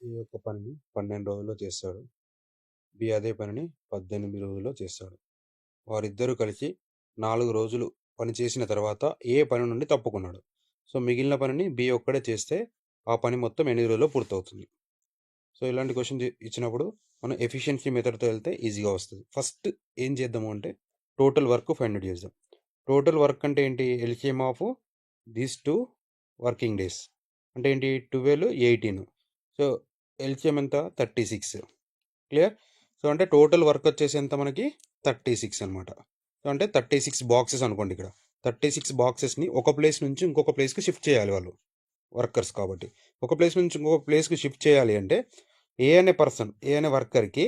ఈ యొక్క పనిని 12 రోజుల్లో చేస్తాడు. బి అదే పనిని 18 రోజుల్లో చేస్తాడు. వారిద్దరూ కలిసి 4 రోజులు పని చేసిన తర్వాత ఏ పని నుండి తప్పుకున్నాడు. సో మిగిలిన పనిని బి ఒక్కడే చేస్తే ఆ పని మొత్తం 8 రోజుల్లో పూర్తవుతుంది. సో ఇలాంటి క్వశ్చన్ ఇచ్చినప్పుడు మనం ఎఫిషియన్సీ మెథడ్తో వెళ్తే ఈజీగా వస్తుంది. ఫస్ట్ ఏం చేద్దాము అంటే టోటల్ వర్క్ ఫైండ్ అవుట్ చేద్దాం. టోటల్ వర్క్ అంటే ఏంటి? LCM of these 2 working days అంటే ఏంటి? 12, 18. సో ఎల్సిఎం ఎంత? 36. క్లియర్? సో అంటే టోటల్ వర్క్ వచ్చేసి ఎంత మనకి? 36 అనమాట. సో అంటే 36 బాక్సెస్ అనుకోండి. ఇక్కడ 36 బాక్సెస్ని ఒక ప్లేస్ నుంచి ఇంకొక ప్లేస్కి షిఫ్ట్ చేయాలి వాళ్ళు, వర్కర్స్ కాబట్టి. ఒక ప్లేస్ నుంచి ఇంకొక ప్లేస్కి షిఫ్ట్ చేయాలి అంటే ఏ అనే వర్కర్కి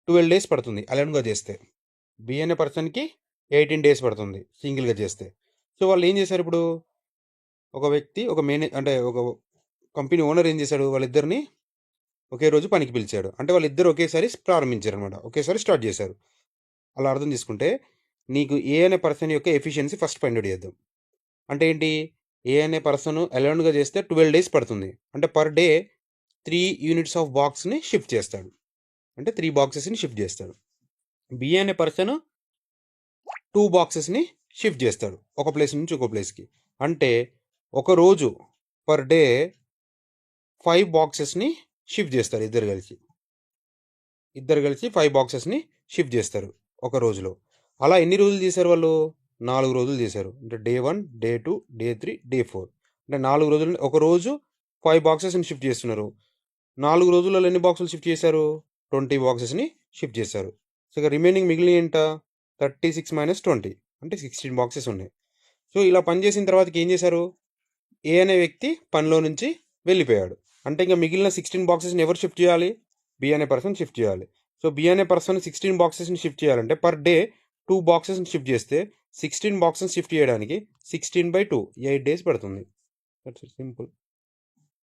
12 డేస్ పడుతుంది అలెన్గా చేస్తే. బి అనే పర్సన్కి 18 డేస్ పడుతుంది సింగిల్గా చేస్తే. సో వాళ్ళు ఏం చేశారు? ఇప్పుడు ఒక వ్యక్తి ఒక కంపెనీ ఓనర్ ఏం చేశాడు? వాళ్ళిద్దరిని ఒకే రోజు పనికి పిలిచాడు. అంటే వాళ్ళిద్దరు ఒకేసారి ప్రారంభించారు అనమాట, ఒకేసారి స్టార్ట్ చేశారు. అలా అర్థం చేసుకుంటే నీకు ఏ అనే పర్సన్ యొక్క ఎఫిషియన్సీ ఫస్ట్ ఫైండ్ అవుట్ చేద్దాం. అంటే ఏంటి? ఏ అనే పర్సన్ అలౌన్గా చేస్తే 12 డేస్ పడుతుంది. అంటే పర్ డే 3 యూనిట్స్ ఆఫ్ బాక్స్ని షిఫ్ట్ చేస్తాడు, అంటే 3 బాక్సెస్ని షిఫ్ట్ చేస్తాడు. బి అనే పర్సన్ 2 బాక్సెస్ని షిఫ్ట్ చేస్తాడు ఒక ప్లేస్ నుంచి ఒక ప్లేస్కి. అంటే ఒక రోజు పర్ డే 5 బాక్సెస్ని షిఫ్ట్ చేస్తారు. ఇద్దరు కలిసి 5 బాక్సెస్ని షిఫ్ట్ చేస్తారు ఒక రోజులో. అలా ఎన్ని రోజులు చేశారు వాళ్ళు? 4 రోజులు చేశారు. అంటే డే 1, డే 2, డే 3, డే 4. అంటే 4 రోజులు, ఒక రోజు 5 బాక్సెస్ని షిఫ్ట్ చేస్తున్నారు. 4 రోజులలో ఎన్ని బాక్సులు షిఫ్ట్ చేశారు? 20 బాక్సెస్ని షిఫ్ట్ చేశారు. సో ఇక రిమైనింగ్ మిగిలిన ఏంట? 36 - 20 అంటే 16 బాక్సెస్ ఉన్నాయి. సో ఇలా పని చేసిన తర్వాత ఏం చేశారు? ఏ అనే వ్యక్తి పనిలో నుంచి వెళ్ళిపోయాడు. అంటే ఇంకా మిగిలిన 16 బాక్సెస్ని ఎవరు షిఫ్ట్ చేయాలి? బి అనే పర్సన్ షిఫ్ట్ చేయాలి. సో బి అనే పర్సన్ 16 బాక్సెస్ని షిఫ్ట్ చేయాలంటే పర్ డే 2 బాక్సెస్ని షిఫ్ట్ చేస్తే 16 బాక్సెస్ షిఫ్ట్ చేయడానికి 16/2 8 డేస్ పడుతుంది. That's simple.